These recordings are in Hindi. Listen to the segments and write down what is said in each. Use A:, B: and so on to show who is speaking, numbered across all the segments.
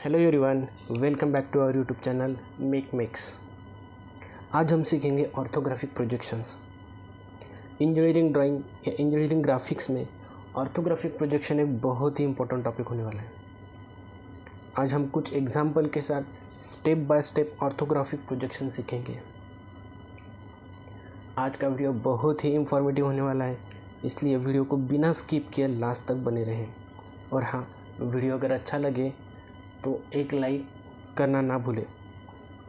A: Hello everyone, welcome back to our YouTube channel make makes. आज हम सीखेंगे ऑर्थोग्राफिक प्रोजेक्शंस। इंजीनियरिंग ड्राइंग या इंजीनियरिंग ग्राफिक्स में ऑर्थोग्राफिक प्रोजेक्शन एक बहुत ही इंपॉर्टेंट टॉपिक होने वाला है। आज हम कुछ एग्जाम्पल के साथ step by step orthographic projection सीखेंगे। आज का वीडियो बहुत ही इंफॉर्मेटिव होने वाला है, इसलिए वीडियो को बिना स्किप किए लास्ट तक बने रहें। और हाँ, वीडियो अगर अच्छा लगे तो एक लाइक करना ना भूलें,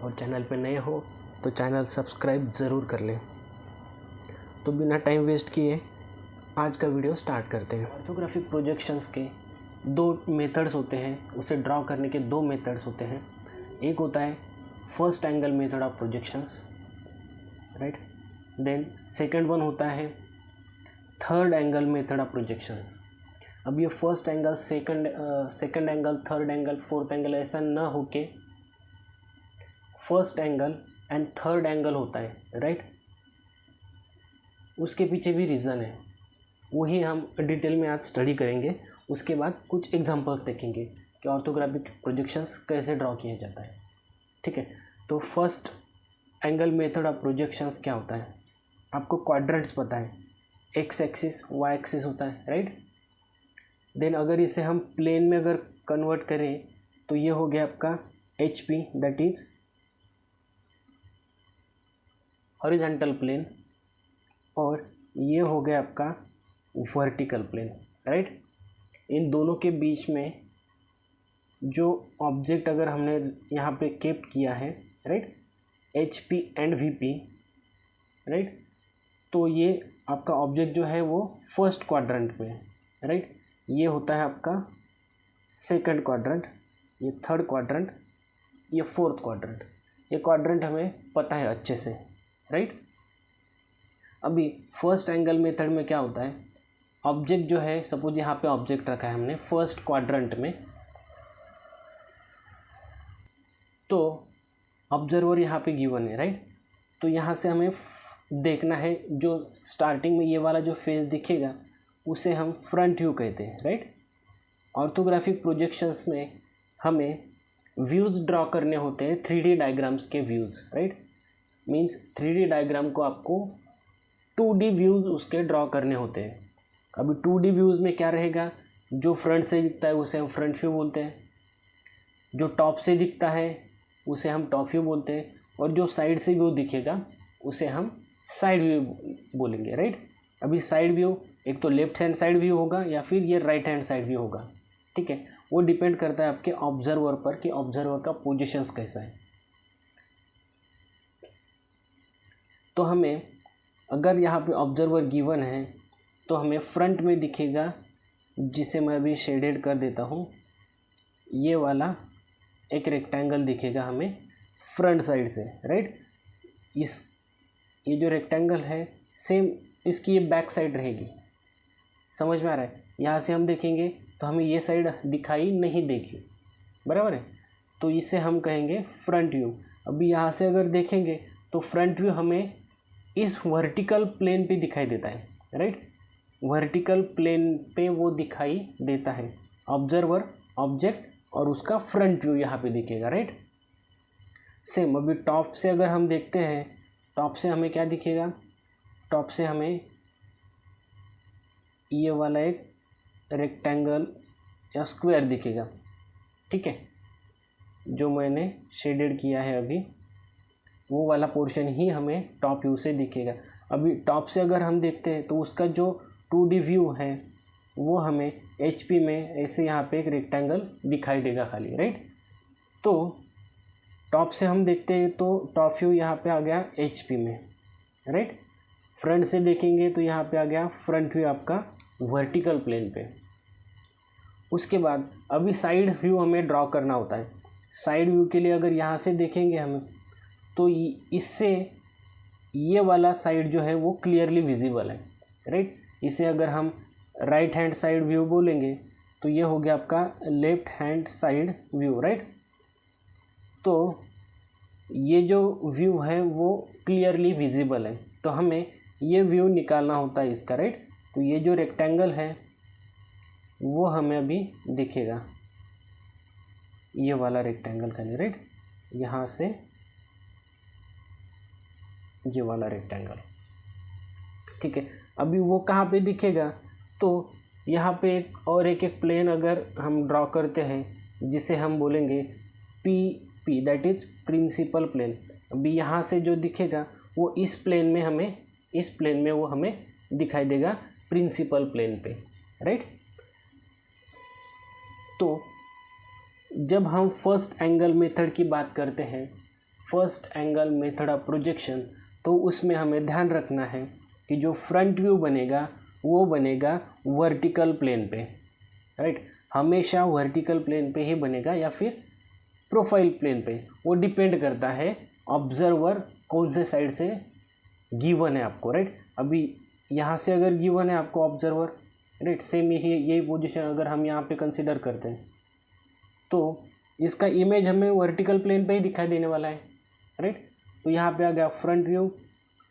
A: और चैनल पे नए हो तो चैनल सब्सक्राइब ज़रूर कर लें। तो बिना टाइम वेस्ट किए आज का वीडियो स्टार्ट करते हैं। ऑर्थोग्राफिक प्रोजेक्शंस के दो मेथड्स होते हैं, उसे ड्रॉ करने के दो मेथड्स होते हैं। एक होता है first angle method of projections, right. Then second one होता है third angle method of projections. अब ये first angle, second angle, third angle, fourth angle ऐसा ना होके first angle and third angle होता है, राइट। उसके पीछे भी रीज़न है, वही हम डिटेल में आज स्टडी करेंगे। उसके बाद कुछ एग्जांपल्स देखेंगे कि ऑर्थोग्राफिक प्रोजेक्शंस कैसे ड्रॉ किया जाता है, ठीक है। तो first angle method of projections क्या होता है? आपको क्वाड्रेंट्स पता है, एक्स एक्सिस, वाई एक्सिस होता है, राइट। देन अगर इसे हम प्लेन में अगर कन्वर्ट करें तो ये हो गया आपका H P, that is horizontal plane, और ये हो गया आपका वर्टिकल प्लेन, राइट। इन दोनों के बीच में जो ऑब्जेक्ट अगर हमने यहाँ पे केप किया है, right, H P and V P, right, तो ये आपका ऑब्जेक्ट जो है वो फर्स्ट क्वाड्रेंट में है, राइट। ये होता है आपका सेकंड क्वाड्रेंट, ये थर्ड क्वाड्रेंट, ये फोर्थ क्वाड्रेंट। ये क्वाड्रेंट हमें पता है अच्छे से, राइट। अभी फर्स्ट एंगल मेथड में क्या होता है, ऑब्जेक्ट जो है, सपोज यहाँ पे ऑब्जेक्ट रखा है हमने फर्स्ट क्वाड्रेंट में, तो ऑब्जर्वर यहाँ पे गिवन है, राइट। तो यहाँ से हमें देखना है, जो स्टार्टिंग में ये वाला जो फेस दिखेगा उसे हम फ्रंट व्यू कहते हैं, राइट। ऑर्थोग्राफिक प्रोजेक्शंस में हमें व्यूज़ ड्रॉ करने होते हैं, 3D डायग्राम्स के views, right. Means 3D diagram को आपको 2D व्यूज़ उसके ड्रॉ करने होते हैं। अभी 2D व्यूज़ में क्या रहेगा, जो फ्रंट से दिखता है उसे हम फ्रंट व्यू बोलते हैं, जो टॉप से दिखता है उसे हम टॉप व्यू बोलते हैं, और जो साइड से व्यू दिखेगा उसे हम साइड व्यू बोलेंगे, राइट। अभी साइड व्यू एक तो लेफ्ट हैंड साइड व्यू होगा या फिर ये राइट हैंड साइड व्यू होगा, ठीक है। वो डिपेंड करता है आपके ऑब्जर्वर पर कि ऑब्जर्वर का पोजीशंस कैसा है। तो हमें अगर यहाँ पे ऑब्जर्वर गिवन है तो हमें फ्रंट में दिखेगा, जिसे मैं अभी शेडेड कर देता हूँ। ये वाला एक रेक्टेंगल दिखेगा हमें फ्रंट साइड से, राइट। ये जो रेक्टेंगल है सेम इसकी ये बैक साइड रहेगी, समझ में आ रहा है। यहाँ से हम देखेंगे तो हमें ये साइड दिखाई नहीं देगी, बराबर है। तो इसे हम कहेंगे फ्रंट व्यू। अभी यहाँ से अगर देखेंगे तो फ्रंट व्यू हमें इस वर्टिकल प्लेन पे दिखाई देता है, राइट। वर्टिकल प्लेन पे वो दिखाई देता है, ऑब्जर्वर, ऑब्जेक्ट और उसका फ्रंट व्यू यहाँ पे दिखेगा, राइट। सेम अभी टॉप से अगर हम देखते हैं, टॉप से हमें क्या दिखेगा, टॉप से हमें ये वाला एक रेक्टेंगल या स्क्वायर दिखेगा, ठीक है। जो मैंने शेडेड किया है अभी, वो वाला पोर्शन ही हमें टॉप व्यू से दिखेगा। अभी टॉप से अगर हम देखते हैं तो उसका जो 2D व्यू है वो हमें HP में ऐसे यहाँ पे एक रेक्टेंगल दिखाई देगा खाली, राइट। तो टॉप से हम देखते हैं तो टॉप व्यू यहाँ पे आ गया HP में, राइट। फ्रंट से देखेंगे तो यहाँ पे आ गया फ्रंट व्यू आपका वर्टिकल प्लेन पे। उसके बाद अभी साइड व्यू हमें ड्रॉ करना होता है। साइड व्यू के लिए अगर यहाँ से देखेंगे हम तो इससे ये वाला साइड जो है वो क्लियरली विजिबल है, राइट। इसे अगर हम राइट हैंड साइड व्यू बोलेंगे तो ये हो गया आपका left hand side view, right. तो ये जो व्यू है वो क्लियरली विजिबल है, तो हमें ये व्यू निकालना होता है इसका, राइट। तो ये जो रेक्टेंगल है वो हमें अभी दिखेगा, ये वाला रेक्टेंगल का लिए, राइट, यहाँ से ये वाला रेक्टेंगल, ठीक है। अभी वो कहाँ पे दिखेगा, तो यहाँ पे एक प्लेन अगर हम ड्रॉ करते हैं जिसे हम बोलेंगे P, that is principal plane. अभी यहाँ से जो दिखेगा वो इस प्लेन में वो हमें दिखाई देगा प्रिंसिपल प्लेन पे, राइट। तो जब हम फर्स्ट एंगल मेथड की बात करते हैं, first angle method of projection, तो उसमें हमें ध्यान रखना है कि जो फ्रंट व्यू बनेगा वो बनेगा वर्टिकल प्लेन पे, राइट। हमेशा वर्टिकल प्लेन पे ही बनेगा या फिर प्रोफाइल प्लेन पे, वो डिपेंड करता है ऑब्जर्वर कौन से साइड से गिवन है आपको, राइट। अभी यहाँ से अगर गिवन है आपको ऑब्जर्वर, राइट, सेम यही पोजीशन अगर हम यहाँ पे कंसिडर करते हैं तो इसका इमेज हमें वर्टिकल प्लेन पे ही दिखाई देने वाला है, राइट। तो यहाँ पे आ गया फ्रंट व्यू।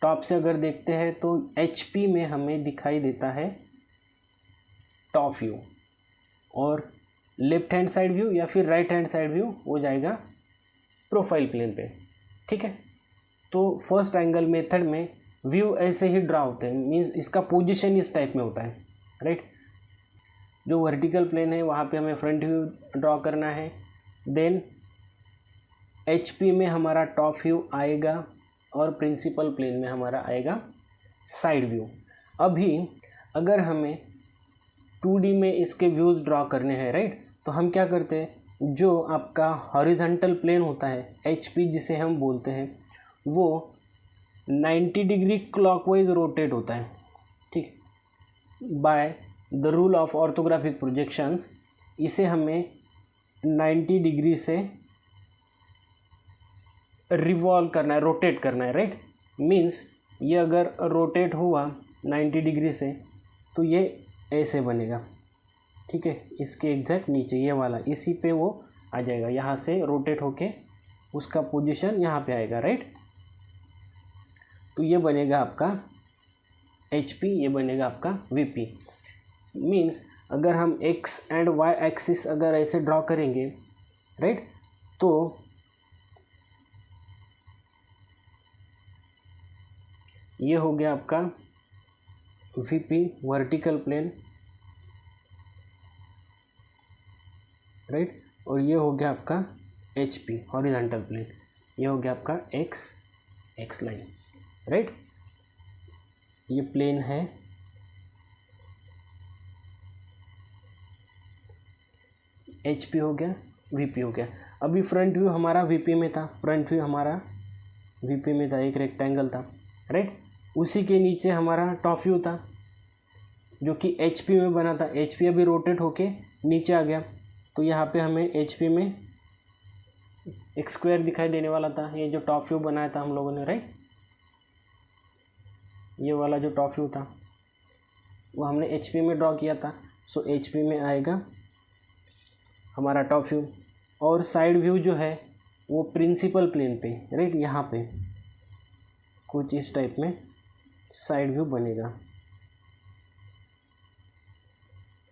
A: टॉप से अगर देखते हैं तो HP में हमें दिखाई देता है टॉप व्यू, और लेफ्ट हैंड साइड व्यू या फिर राइट हैंड साइड व्यू हो जाएगा प्रोफाइल प्लेन पे, ठीक है। तो फर्स्ट एंगल मेथड में व्यू ऐसे ही ड्रा होते हैं, मीन्स इसका पोजीशन इस टाइप में होता है, राइट। जो वर्टिकल प्लेन है वहाँ पे हमें फ्रंट व्यू ड्रॉ करना है, देन HP में हमारा टॉप व्यू आएगा और प्रिंसिपल प्लेन में हमारा आएगा साइड व्यू। अभी अगर हमें 2D में इसके व्यूज़ ड्रॉ करने हैं, राइट, तो हम क्या करते हैं, जो आपका हॉरिजॉन्टल प्लेन होता है HP जिसे हम बोलते हैं, वो 90 डिग्री क्लॉकवाइज रोटेट होता है, ठीक। By the rule of orthographic projections इसे हमें 90 डिग्री से रिवॉल्व करना है, रोटेट करना है, राइट। मीन्स ये अगर रोटेट हुआ 90 डिग्री से तो ये ऐसे बनेगा, ठीक है। इसके एग्जैक्ट नीचे ये वाला इसी पे वो आ जाएगा, यहाँ से रोटेट होके उसका पोजीशन यहाँ पे आएगा, राइट। तो ये बनेगा आपका HP, ये बनेगा आपका VP। मीन्स अगर हम X एंड Y एक्सिस अगर ऐसे ड्रॉ करेंगे, राइट, तो ये हो गया आपका VP वर्टिकल प्लेन, राइट, और ये हो गया आपका HP हॉरिजॉन्टल प्लेन, ये हो गया आपका X लाइन, राइट। ये प्लेन है, HP हो गया, VP हो गया। अभी फ्रंट व्यू हमारा VP में था, फ्रंट व्यू हमारा VP में था, एक रेक्टेंगल था, राइट। उसी के नीचे हमारा टॉप व्यू था जो कि HP में बना था। HP अभी रोटेट होके नीचे आ गया, तो यहाँ पे हमें HP में एक स्क्वायर दिखाई देने वाला था, ये जो टॉप व्यू बनाया था हम लोगों ने, राइट। ये वाला जो टॉप व्यू था वो हमने HP में ड्रॉ किया था, सो HP में आएगा हमारा टॉप व्यू। और साइड व्यू जो है वो प्रिंसिपल प्लेन पे, राइट, यहाँ पे कुछ इस टाइप में साइड व्यू बनेगा।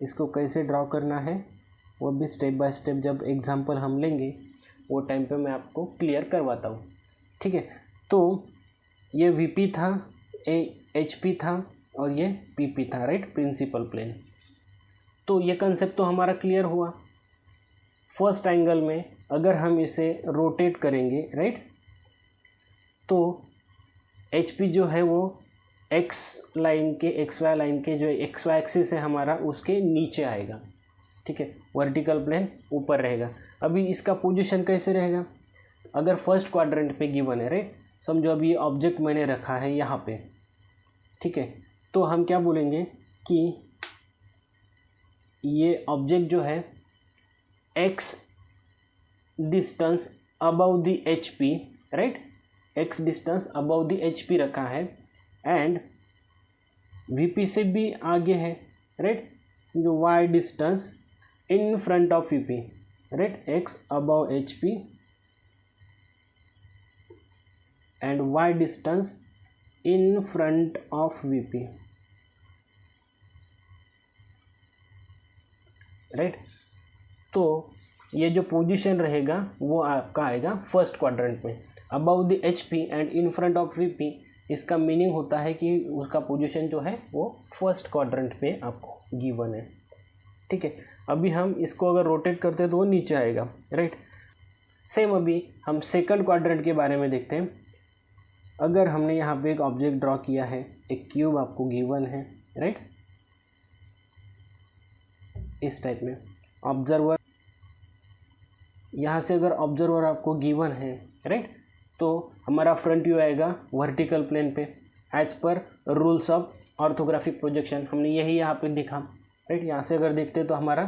A: इसको कैसे ड्रॉ करना है वो भी स्टेप बाय स्टेप जब एग्जांपल हम लेंगे वो टाइम पे मैं आपको क्लियर करवाता हूँ, ठीक है। तो ये VP था, HP था और ये PP था, राइट, प्रिंसिपल प्लेन। तो ये कंसेप्ट तो हमारा क्लियर हुआ। फर्स्ट एंगल में अगर हम इसे रोटेट करेंगे, राइट, तो HP जो है वो XY लाइन के जो XY एक्सिस है हमारा उसके नीचे आएगा, ठीक है। वर्टिकल प्लेन ऊपर रहेगा। अभी इसका पोजीशन कैसे रहेगा, अगर फर्स्ट क्वाड्रेंट पे गिवन है, राइट, समझो अभी ये ऑब्जेक्ट मैंने रखा है यहाँ पे, ठीक है। तो हम क्या बोलेंगे कि ये ऑब्जेक्ट जो है X distance above the HP, right, X distance above the HP रखा है एंड VP से भी आगे है, राइट, जो Y distance in front of VP, right, X above HP and Y distance in front of VP, right. तो ये जो पोजीशन रहेगा वो आपका आएगा फर्स्ट क्वाड्रेंट में, above the HP and in front of VP। इसका मीनिंग होता है कि उसका पोजीशन जो है वो फर्स्ट क्वाड्रेंट पे आपको गिवन है, ठीक है। अभी हम इसको अगर रोटेट करते हैं तो वो नीचे आएगा, राइट। सेम अभी हम सेकंड क्वाड्रेंट के बारे में देखते हैं। अगर हमने यहाँ पे एक ऑब्जेक्ट ड्रॉ किया है, एक क्यूब आपको गिवन है, राइट, इस टाइप में ऑब्जर्वर, यहाँ से अगर ऑब्जर्वर आपको गिवन है, राइट, तो हमारा फ्रंट व्यू आएगा वर्टिकल प्लेन पे as per rules of orthographic projection. हमने यही यहाँ पे दिखा, राइट। यहाँ से अगर देखते हैं तो हमारा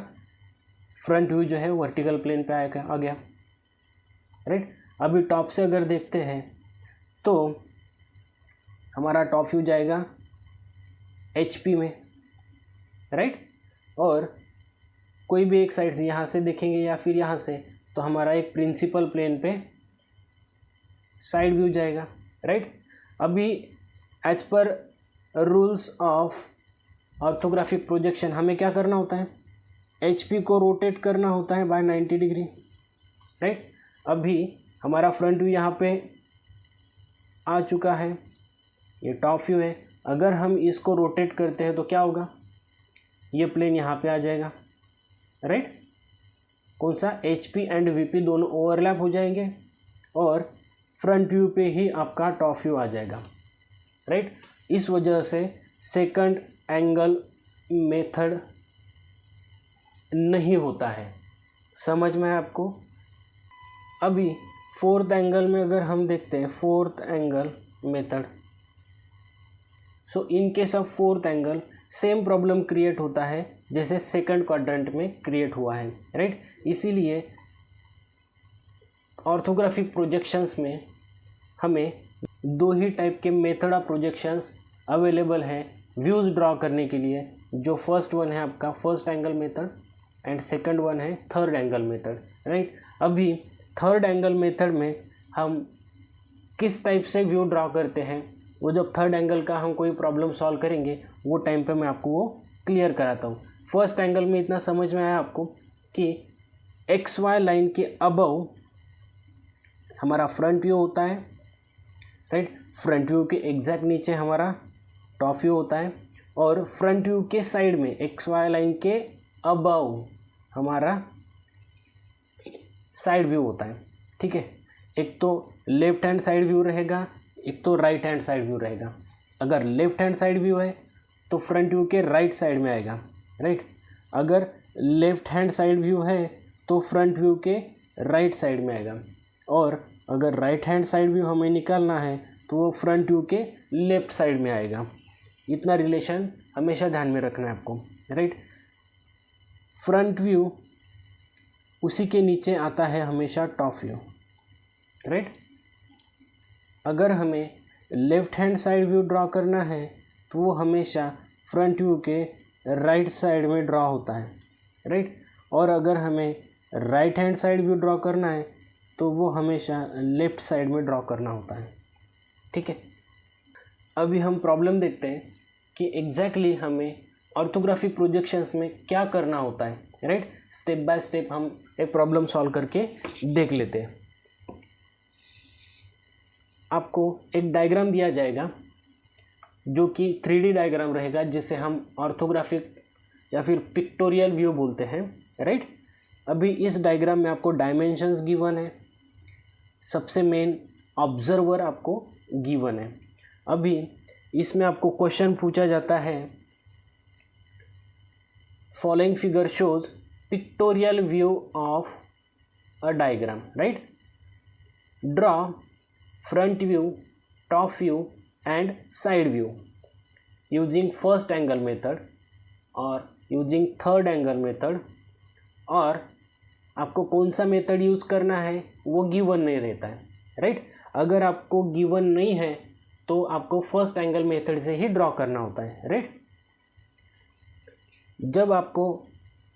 A: फ्रंट व्यू जो है वर्टिकल प्लेन पे आ गया, राइट। अभी टॉप से अगर देखते हैं तो हमारा टॉप व्यू जाएगा HP में, राइट। और कोई भी एक साइड से, यहाँ से देखेंगे या फिर यहाँ से, तो हमारा एक प्रिंसिपल प्लेन पे साइड व्यू जाएगा, राइट। अभी as per rules of orthographic projection हमें क्या करना होता है, HP को रोटेट करना होता है बाय 90 डिग्री, राइट। अभी हमारा फ्रंट व्यू यहाँ पे आ चुका है, ये टॉप व्यू है। अगर हम इसको रोटेट करते हैं तो क्या होगा, ये प्लेन यहाँ पे आ जाएगा, राइट। कौन सा, HP एंड VP दोनों ओवरलैप हो जाएंगे और फ्रंट व्यू पे ही आपका टॉप व्यू आ जाएगा, राइट। इस वजह से सेकंड एंगल मेथड नहीं होता है, समझ में है आपको। अभी फोर्थ एंगल में अगर हम देखते हैं, fourth angle method, so in case of fourth angle same problem create होता है जैसे सेकंड क्वाड्रेंट में क्रिएट हुआ है, राइट। इसीलिए ऑर्थोग्राफिक प्रोजेक्शंस में हमें दो ही टाइप के मेथड ऑफ प्रोजेक्शंस अवेलेबल हैं व्यूज़ ड्रॉ करने के लिए। जो फर्स्ट वन है आपका first angle method and second one है थर्ड एंगल मेथड, राइट। अभी थर्ड एंगल मेथड में हम किस टाइप से व्यू ड्रॉ करते हैं, वो जब थर्ड एंगल का हम कोई प्रॉब्लम सॉल्व करेंगे वो टाइम पे मैं आपको वो क्लियर कराता हूँ। फर्स्ट एंगल में इतना समझ में आया आपको कि XY लाइन के अबव हमारा फ्रंट व्यू होता है, राइट। फ्रंट व्यू के एग्जैक्ट नीचे हमारा टॉप व्यू होता है और फ्रंट व्यू के साइड में XY लाइन के अबव हमारा साइड व्यू होता है, ठीक है। एक तो लेफ्ट हैंड साइड व्यू रहेगा, एक तो राइट हैंड साइड व्यू रहेगा। अगर लेफ्ट हैंड साइड व्यू है तो फ्रंट व्यू के राइट साइड में आएगा, राइट। अगर लेफ्ट हैंड साइड व्यू है तो फ्रंट व्यू के राइट साइड में आएगा, और अगर राइट हैंड साइड व्यू हमें निकालना है तो वो फ्रंट व्यू के लेफ्ट साइड में आएगा। इतना रिलेशन हमेशा ध्यान में रखना है आपको, राइट। फ्रंट व्यू उसी के नीचे आता है हमेशा टॉप व्यू, राइट। अगर हमें left hand side view draw करना है तो वो हमेशा फ्रंट व्यू के राइट साइड में ड्रॉ होता है, राइट। और अगर हमें right hand side view draw करना है तो वो हमेशा लेफ्ट साइड में ड्रॉ करना होता है, ठीक है। अभी हम प्रॉब्लम देखते हैं कि एग्जैक्टली हमें ऑर्थोग्राफिक प्रोजेक्शंस में क्या करना होता है, राइट। स्टेप बाय स्टेप हम एक प्रॉब्लम सॉल्व करके देख लेते हैं। आपको एक डायग्राम दिया जाएगा जो कि 3D डायग्राम रहेगा, जिसे हम ऑर्थोग्राफिक या फिर पिक्टोरियल व्यू बोलते हैं, राइट। अभी इस डायग्राम में आपको डायमेंशंस गिवन है, सबसे मेन ऑब्जर्वर आपको गिवन है। अभी इसमें आपको क्वेश्चन पूछा जाता है, following figure shows pictorial view of a diagram, right. Draw front view, top view and side view using first angle method और यूजिंग थर्ड एंगल मेथड, और आपको कौन सा मेथड यूज़ करना है वो गिवन नहीं रहता है, राइट। अगर आपको गिवन नहीं है तो आपको फर्स्ट एंगल मेथड से ही ड्रॉ करना होता है, राइट। जब आपको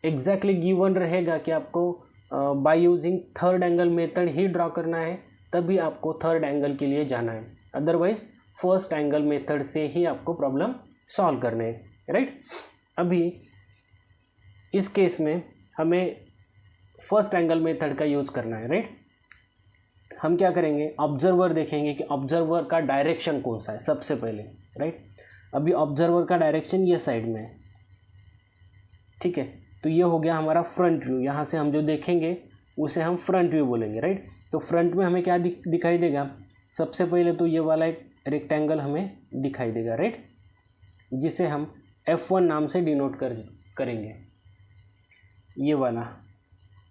A: एग्जैक्टली गिवन रहेगा कि आपको by using third angle method he draw करना है, तभी आपको थर्ड एंगल के लिए जाना है। अदरवाइज फर्स्ट एंगल मेथड से ही आपको प्रॉब्लम सॉल्व करने हैं, राइट। अभी इस केस में हमें फर्स्ट एंगल मेथड का यूज़ करना है, राइट। हम क्या करेंगे, ऑब्जर्वर देखेंगे कि ऑब्जर्वर का डायरेक्शन कौन सा है सबसे पहले, राइट। अभी ऑब्जर्वर का डायरेक्शन ये साइड में है, ठीक है। तो ये हो गया हमारा फ्रंट व्यू, यहाँ से हम जो देखेंगे उसे हम फ्रंट व्यू बोलेंगे, राइट। तो फ्रंट में हमें क्या दिखाई देगा, सबसे पहले तो ये वाला एक रेक्टेंगल हमें दिखाई देगा, राइट, जिसे हम F1 नाम से डिनोट करेंगे, ये वाला,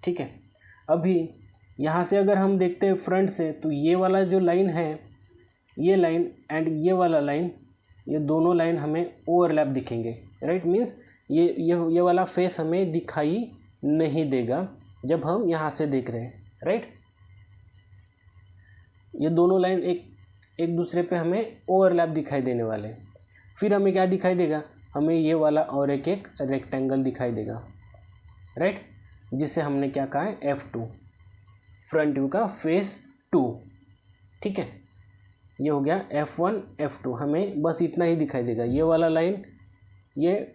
A: ठीक है। अभी यहाँ से अगर हम देखते हैं फ्रंट से, तो ये वाला जो लाइन है, ये लाइन एंड ये वाला लाइन, ये दोनों लाइन हमें ओवरलैप दिखेंगे, राइट। मीन्स ये वाला फेस हमें दिखाई नहीं देगा जब हम यहाँ से देख रहे हैं, राइट। ये दोनों लाइन एक दूसरे पे हमें ओवरलैप दिखाई देने वाले हैं। फिर हमें क्या दिखाई देगा, हमें ये वाला और एक रेक्टेंगल दिखाई देगा, राइट, जिसे हमने क्या कहा है, F2, फ्रंट व्यू का फेस 2, ठीक है। ये हो गया F1 F2, हमें बस इतना ही दिखाई देगा, ये वाला लाइन, ये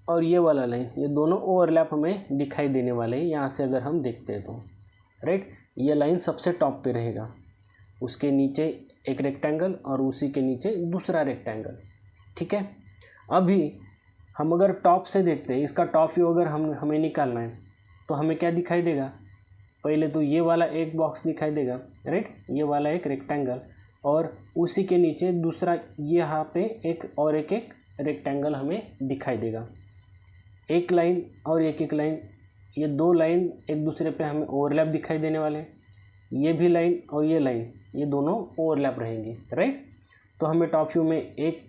A: और ये वाला लाइन, ये दोनों ओवरलैप हमें दिखाई देने वाले हैं यहाँ से अगर हम देखते हैं तो, राइट। ये लाइन सबसे टॉप पे रहेगा, उसके नीचे एक रेक्टेंगल और उसी के नीचे दूसरा रेक्टेंगल, ठीक है। अभी हम अगर टॉप से देखते हैं, इसका टॉप व्यू अगर हमें निकालना है तो हमें क्या दिखाई देगा, पहले तो ये वाला एक बॉक्स दिखाई देगा, राइट, ये वाला एक रेक्टेंगल और उसी के नीचे दूसरा, यहाँ पे एक और एक रेक्टेंगल हमें दिखाई देगा। एक लाइन और एक लाइन, ये दो लाइन एक दूसरे पे हमें ओवरलैप दिखाई देने वाले, ये भी लाइन और ये लाइन, ये दोनों ओवरलैप रहेंगे, राइट। तो हमें टॉप व्यू में एक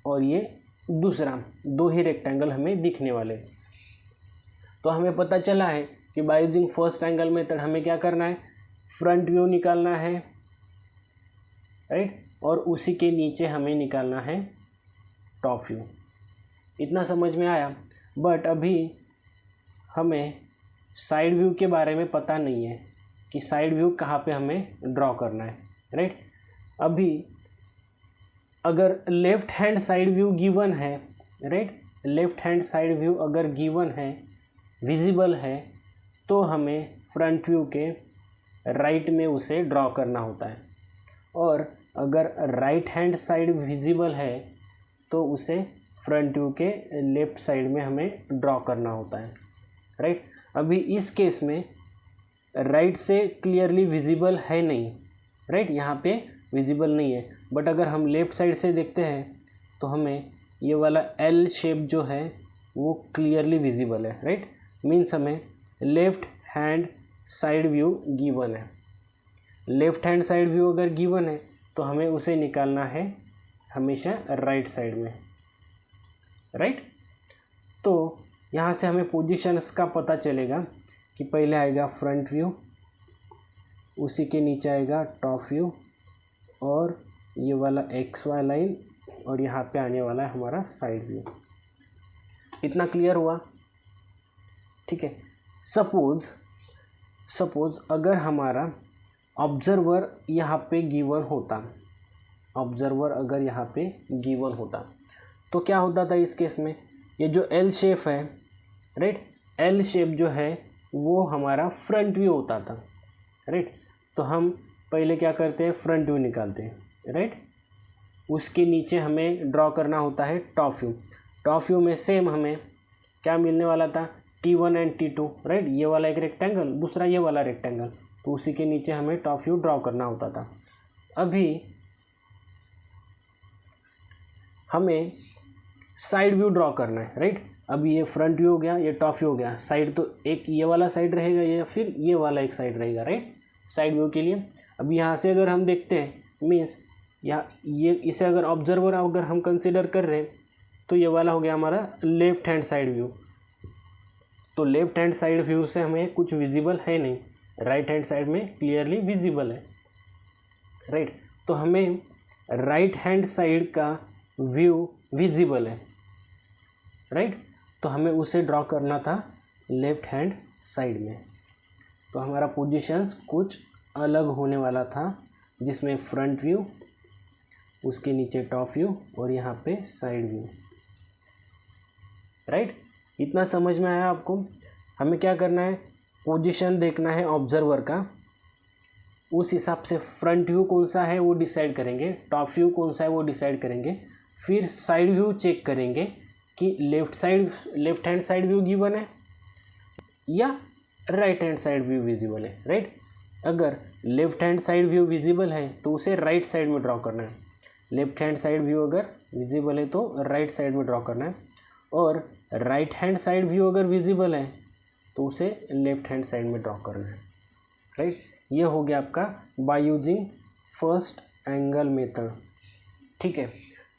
A: और ये दूसरा, दो ही रेक्टेंगल हमें दिखने वाले। तो हमें पता चला है कि by using first angle method हमें क्या करना है, फ्रंट व्यू निकालना है, राइट, और उसी के नीचे हमें निकालना है टॉप व्यू। इतना समझ में आया। बट अभी हमें साइड व्यू के बारे में पता नहीं है कि साइड व्यू कहाँ पे हमें ड्रॉ करना है, राइट। अभी अगर left hand side view given है, right, left hand side view अगर गिवन है, विजिबल है, तो हमें फ्रंट व्यू के राइट में उसे ड्रॉ करना होता है। और अगर राइट हैंड साइड विजिबल है तो उसे फ्रंट व्यू के लेफ़्ट साइड में हमें ड्रॉ करना होता है, राइट। अभी इस केस में राइट से क्लियरली विजिबल है नहीं, राइट, यहाँ पे विजिबल नहीं है। बट अगर हम लेफ़्ट साइड से देखते हैं तो हमें ये वाला एल शेप जो है वो क्लियरली विजिबल है, राइट। मीन्स हमें left hand side view given है। लेफ़्ट हैंड साइड व्यू अगर गिवन है तो हमें उसे निकालना है हमेशा राइट साइड में, राइट। तो यहाँ से हमें पोजीशंस का पता चलेगा कि पहले आएगा फ्रंट व्यू, उसी के नीचे आएगा टॉप व्यू और ये वाला XY लाइन और यहाँ पे आने वाला है हमारा साइड व्यू। इतना क्लियर हुआ, ठीक है। सपोज अगर हमारा ऑब्जर्वर यहाँ पे गिवन होता, ऑब्जर्वर अगर यहाँ पे गिवन होता तो क्या होता था इस केस में, ये जो एल शेप है, राइट, एल शेप जो है वो हमारा फ्रंट व्यू होता था, राइट। तो हम पहले क्या करते हैं, फ्रंट व्यू निकालते हैं, राइट। उसके नीचे हमें ड्रॉ करना होता है टॉप व्यू। टॉप व्यू में सेम हमें क्या मिलने वाला था, T1 एंड T2, राइट, ये वाला एक रेक्टेंगल, दूसरा ये वाला रेक्टेंगल, तो उसी के नीचे हमें टॉप व्यू ड्रॉ करना होता था। अभी हमें साइड व्यू ड्रॉ करना है, राइट। अभी ये फ्रंट व्यू हो गया, ये टॉप व्यू हो गया, साइड तो एक ये वाला साइड रहेगा या फिर ये वाला एक साइड रहेगा, राइट, साइड व्यू के लिए। अभी यहाँ से अगर हम देखते हैं, मीन्स ये इसे अगर ऑब्जर्वर अगर हम कंसिडर कर रहे हैं तो ये वाला हो गया हमारा लेफ्ट हैंड साइड व्यू। तो लेफ्ट हैंड साइड व्यू से हमें कुछ विजिबल है नहीं, राइट हैंड साइड में क्लियरली विजिबल है, राइट। तो हमें राइट हैंड साइड का व्यू विजिबल है, राइट, तो हमें उसे ड्रॉ करना था लेफ्ट हैंड साइड में। तो हमारा पोजीशंस कुछ अलग होने वाला था, जिसमें फ्रंट व्यू, उसके नीचे टॉप व्यू और यहाँ पे साइड व्यू, राइट। इतना समझ में आया आपको? हमें क्या करना है, पोजीशन देखना है ऑब्जर्वर का, उस हिसाब से फ्रंट व्यू कौन सा है वो डिसाइड करेंगे, टॉप व्यू कौन सा है वो डिसाइड करेंगे, फिर साइड व्यू चेक करेंगे कि left hand side view given है या right hand side view visible है, राइट। अगर left hand side view visible है तो उसे राइट साइड में ड्रॉ करना है, लेफ्ट हैंड साइड व्यू अगर विजिबल है तो राइट साइड में ड्रॉ करना है, और राइट हैंड साइड व्यू अगर विजिबल है तो उसे लेफ्ट हैंड साइड में ड्रॉ करना है, राइट। ये हो गया आपका by using first angle method, ठीक है।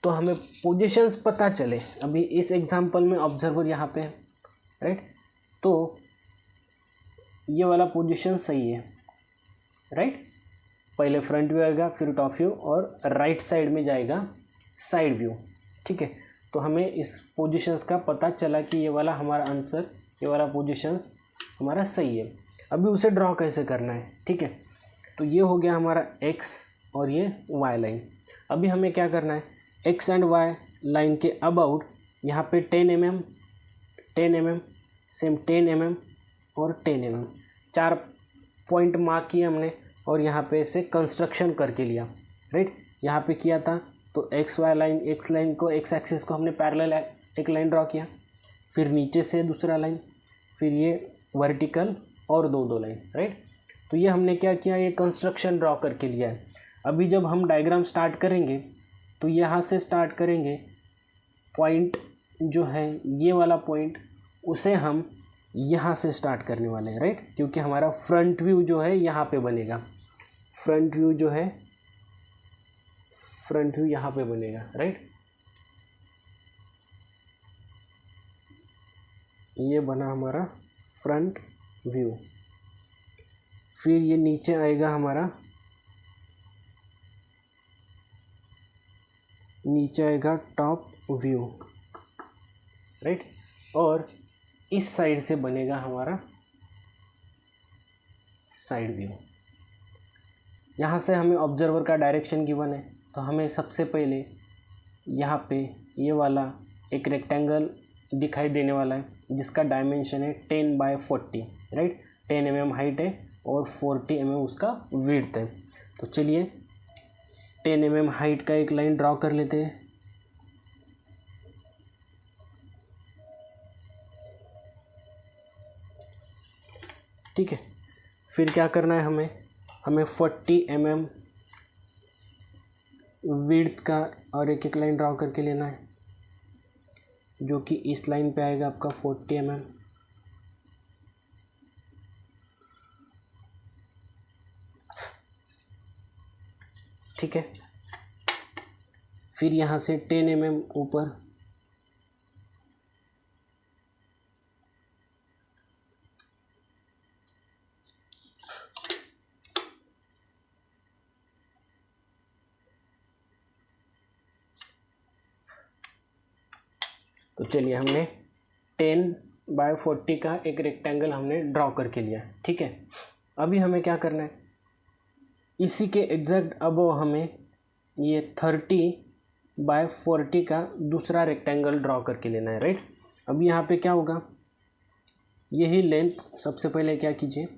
A: तो हमें पोजीशंस पता चले, अभी इस एग्जांपल में ऑब्जर्वर यहाँ पे है, राइट। तो ये वाला पोजीशन सही है, राइट। पहले फ्रंट व्यू आएगा, फिर टॉप व्यू, और राइट साइड में जाएगा साइड व्यू, ठीक है। तो हमें इस पोजीशंस का पता चला कि ये वाला हमारा आंसर, ये वाला पोजीशंस हमारा सही है। अभी उसे ड्रॉ कैसे करना है, ठीक है। तो ये हो गया हमारा एक्स और ये वाई लाइन। अभी हमें क्या करना है, एक्स एंड वाई लाइन के अबाउट यहाँ पे 10 mm, 10 mm, सेम 10 mm और 10 mm, 4 पॉइंट मार्क किए हमने, और यहाँ पे इसे कंस्ट्रक्शन करके लिया, राइट। यहाँ पे किया था तो एक्स लाइन को, एक्स एक्सिस को हमने पैरेलल एक लाइन ड्रॉ किया, फिर नीचे से दूसरा लाइन, फिर ये वर्टिकल और दो लाइन, राइट। तो ये हमने क्या किया, ये कंस्ट्रक्शन ड्रॉ करके लिया है। अभी जब हम डायग्राम स्टार्ट करेंगे तो यहाँ से स्टार्ट करेंगे, पॉइंट जो है ये वाला पॉइंट, उसे हम यहाँ से स्टार्ट करने वाले हैं, राइट। क्योंकि हमारा फ्रंट व्यू जो है यहाँ पे बनेगा, फ्रंट व्यू जो है, फ्रंट व्यू यहाँ पे बनेगा, राइट। ये बना हमारा फ्रंट व्यू। फिर ये नीचे आएगा हमारा, नीचे आएगा टॉप व्यू, राइट। और इस साइड से बनेगा हमारा साइड व्यू। यहाँ से हमें ऑब्जर्वर का डायरेक्शन गिवन है, तो हमें सबसे पहले यहाँ पे ये वाला एक रेक्टेंगल दिखाई देने वाला है जिसका डायमेंशन है 10/40, राइट। 10 mm हाइट है और 40 mm उसका विड्थ है। तो चलिए 10 mm हाइट का एक लाइन ड्रॉ कर लेते हैं। ठीक है, फिर क्या करना है, हमें 40 mm विड्थ का और एक लाइन ड्रॉ करके लेना है, जो कि इस लाइन पे आएगा आपका 40 mm। ठीक है, फिर यहाँ से 10 mm ऊपर, तो चलिए हमने 10/40 का एक रेक्टेंगल हमने ड्रॉ करके लिया। ठीक है, अभी हमें क्या करना है, इसी के एग्जैक्ट अबव हमें ये 30/40 का दूसरा रेक्टेंगल ड्रॉ करके लेना है, राइट। अब यहाँ पे क्या होगा, यही लेंथ, सबसे पहले क्या कीजिए,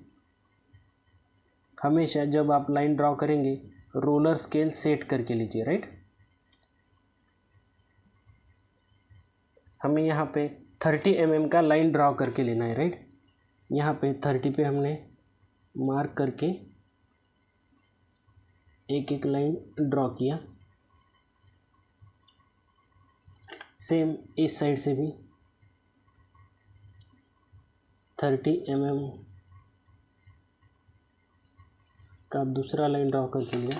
A: हमेशा जब आप लाइन ड्रॉ करेंगे रोलर स्केल सेट करके लीजिए, राइट। हमें यहाँ पे 30 mm का लाइन ड्रॉ करके लेना है, राइट। यहाँ पे 30 पे हमने मार्क करके एक एक लाइन ड्रॉ किया। सेम इस साइड से भी 30 mm का दूसरा लाइन ड्रॉ करके लिया।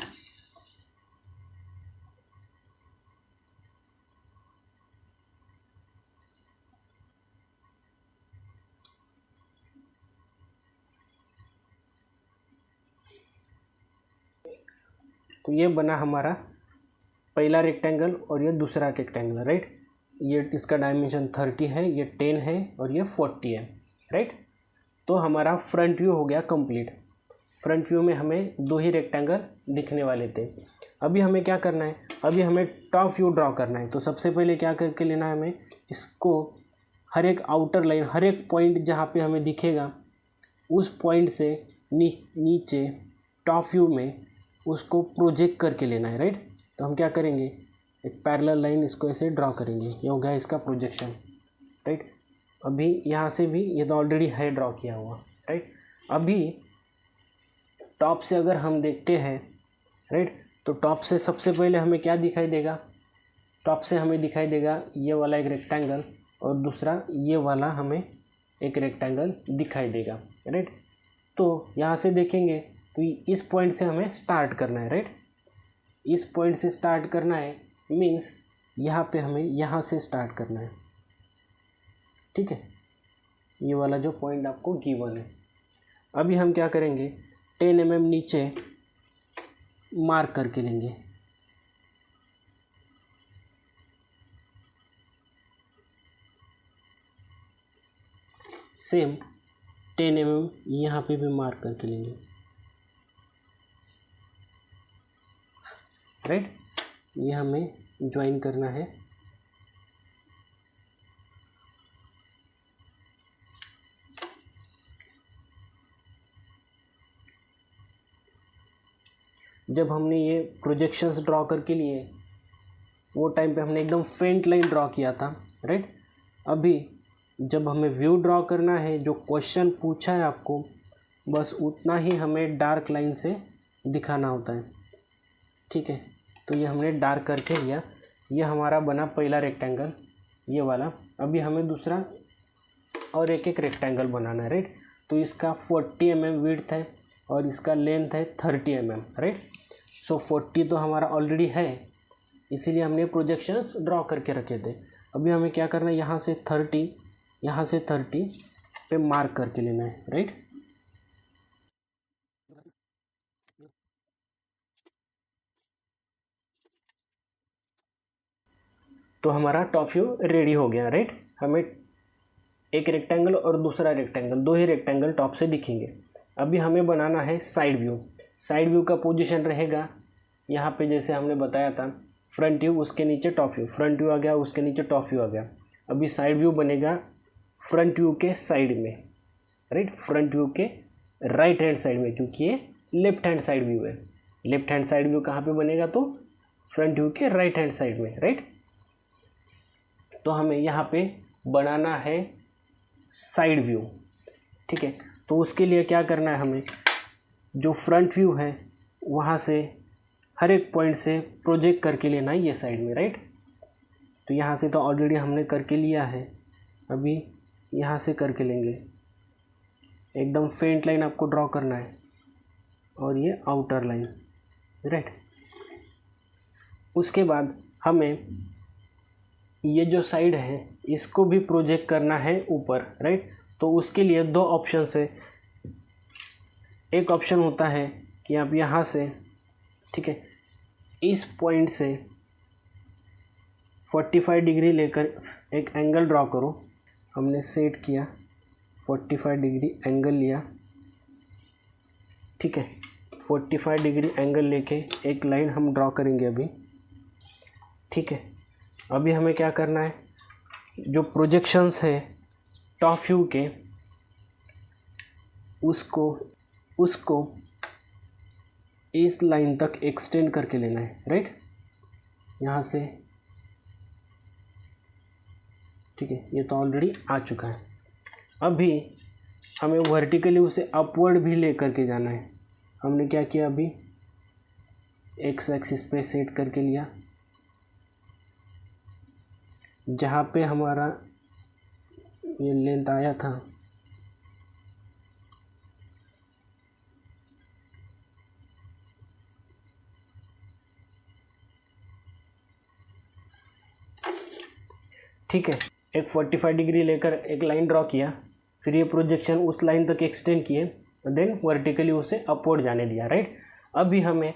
A: तो ये बना हमारा पहला रेक्टेंगल और ये दूसरा रेक्टेंगल, राइट। ये इसका डायमेंशन 30 है, ये 10 है और ये 40 है, राइट। तो हमारा फ्रंट व्यू हो गया कंप्लीट। फ्रंट व्यू में हमें दो ही रेक्टेंगल दिखने वाले थे। अभी हमें क्या करना है, अभी हमें टॉप व्यू ड्रॉ करना है। तो सबसे पहले क्या करके लेना है, हमें इसको हर एक आउटर लाइन, हर एक पॉइंट जहाँ पे हमें दिखेगा उस पॉइंट से नीचे टॉप व्यू में उसको प्रोजेक्ट करके लेना है, राइट। तो हम क्या करेंगे, एक पैरेलल लाइन इसको ऐसे ड्रॉ करेंगे, ये हो गया इसका प्रोजेक्शन, राइट। अभी यहाँ से भी ये तो ऑलरेडी है ड्रॉ किया हुआ, राइट। अभी टॉप से अगर हम देखते हैं, राइट, तो टॉप से सबसे पहले हमें क्या दिखाई देगा, टॉप से हमें दिखाई देगा ये वाला एक रेक्टेंगल और दूसरा ये वाला हमें एक रेक्टेंगल दिखाई देगा, राइट। तो यहाँ से देखेंगे तो इस पॉइंट से हमें स्टार्ट करना है, राइट। इस पॉइंट से स्टार्ट करना है मीन्स यहाँ पे हमें यहाँ से स्टार्ट करना है, ठीक है। ये वाला जो पॉइंट आपको गिवन है, अभी हम क्या करेंगे 10 mm नीचे मार्क करके लेंगे, सेम 10 mm यहाँ पे भी मार्क करके लेंगे, राइट। ये हमें ज्वाइन करना है। जब हमने ये प्रोजेक्शंस ड्रॉ करके लिए वो टाइम पे हमने एकदम फेंट लाइन ड्रॉ किया था, राइट। अभी जब हमें व्यू ड्रॉ करना है, जो क्वेश्चन पूछा है आपको, बस उतना ही हमें डार्क लाइन से दिखाना होता है, ठीक है। तो ये हमने डार्क करके लिया, ये हमारा बना पहला रेक्टेंगल ये वाला। अभी हमें दूसरा और एक एक रेक्टेंगल बनाना है, राइट। तो इसका 40 mm विड्थ है और इसका लेंथ है 30 mm, राइट। सो 40 तो हमारा ऑलरेडी है, इसीलिए हमने प्रोजेक्शंस ड्रॉ करके रखे थे। अभी हमें क्या करना है, यहाँ से 30 पे मार्क करके लेना है, राइट। तो हमारा टॉप व्यू रेडी हो गया, राइट। हमें एक रेक्टेंगल और दूसरा रेक्टेंगल, दो ही रेक्टेंगल टॉप से दिखेंगे। अभी हमें बनाना है साइड व्यू। साइड व्यू का पोजीशन रहेगा यहाँ पे, जैसे हमने बताया था, फ्रंट व्यू उसके नीचे टॉप व्यू, फ्रंट व्यू आ गया उसके नीचे टॉप व्यू आ गया। अभी साइड व्यू बनेगा फ्रंट व्यू के साइड में, राइट, फ्रंट व्यू के राइट हैंड साइड में, क्योंकि ये लेफ्ट हैंड साइड व्यू है। लेफ्ट हैंड साइड व्यू कहाँ पे बनेगा, तो फ्रंट व्यू के राइट हैंड साइड में, राइट। तो हमें यहाँ पे बनाना है साइड व्यू, ठीक है। तो उसके लिए क्या करना है, हमें जो फ्रंट व्यू है वहाँ से हर एक पॉइंट से प्रोजेक्ट करके लेना है ये साइड में, राइट। तो यहाँ से तो ऑलरेडी हमने करके लिया है, अभी यहाँ से करके लेंगे। एकदम फेंट लाइन आपको ड्रॉ करना है और ये आउटर लाइन, राइट। उसके बाद हमें ये जो साइड है इसको भी प्रोजेक्ट करना है ऊपर, राइट। तो उसके लिए दो ऑप्शन है। एक ऑप्शन होता है कि आप यहाँ से, ठीक है, इस पॉइंट से 45 डिग्री लेकर एक एंगल ड्रॉ करो। हमने सेट किया, 45 डिग्री एंगल लिया, ठीक है। 45 डिग्री एंगल लेके एक लाइन हम ड्रॉ करेंगे अभी, ठीक है। अभी हमें क्या करना है, जो प्रोजेक्शंस है टॉप व्यू के उसको इस लाइन तक एक्सटेंड करके लेना है, राइट, यहाँ से, ठीक है। ये तो ऑलरेडी आ चुका है। अभी हमें वर्टिकली उसे अपवर्ड भी ले करके जाना है। हमने क्या किया, अभी एक्स एक्सिस पे सेट करके लिया, जहाँ पे हमारा ये लेंथ आया था ठीक है, एक 45 डिग्री लेकर एक लाइन ड्रॉ किया, फिर ये प्रोजेक्शन उस लाइन तक एक्सटेंड किए, देन वर्टिकली उसे अपवर्ड जाने दिया, राइट। अभी हमें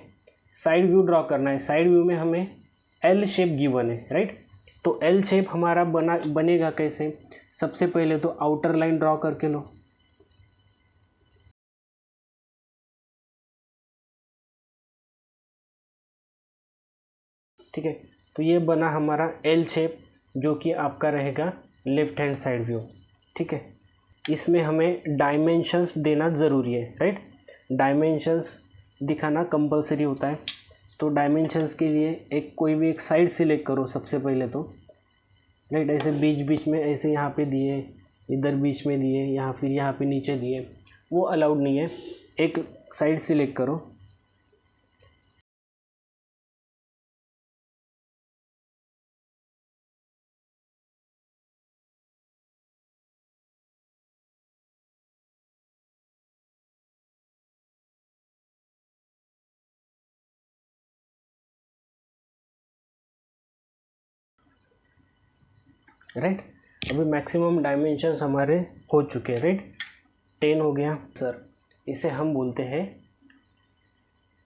A: साइड व्यू ड्रॉ करना है। साइड व्यू में हमें एल शेप गिवन है, राइट। तो एल शेप हमारा बनेगा कैसे, सबसे पहले तो आउटर लाइन ड्रॉ करके लो, ठीक है। तो ये बना हमारा एल शेप, जो कि आपका रहेगा लेफ्ट हैंड साइड व्यू। ठीक है, इसमें हमें डायमेंशंस देना ज़रूरी है, राइट। डायमेंशंस दिखाना कंपलसरी होता है। तो डायमेंशंस के लिए एक कोई भी एक साइड सिलेक्ट करो सबसे पहले तो, राइट। ऐसे बीच बीच में ऐसे यहाँ पे दिए, इधर बीच में दिए, यहाँ फिर यहाँ पे नीचे दिए, वो अलाउड नहीं है। एक साइड सिलेक्ट करो। राइट, अभी मैक्सिमम डायमेंशंस हमारे हो चुके हैं, राइट। 10 हो गया सर। इसे हम बोलते हैं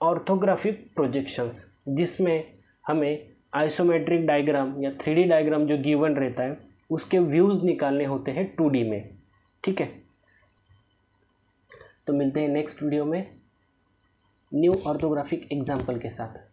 A: ऑर्थोग्राफिक प्रोजेक्शंस, जिसमें हमें आइसोमेट्रिक डायग्राम या 3D डायग्राम जो गिवन रहता है उसके व्यूज़ निकालने होते हैं 2D में। ठीक है, तो मिलते हैं नेक्स्ट वीडियो में न्यू ऑर्थोग्राफिक एग्जाम्पल के साथ।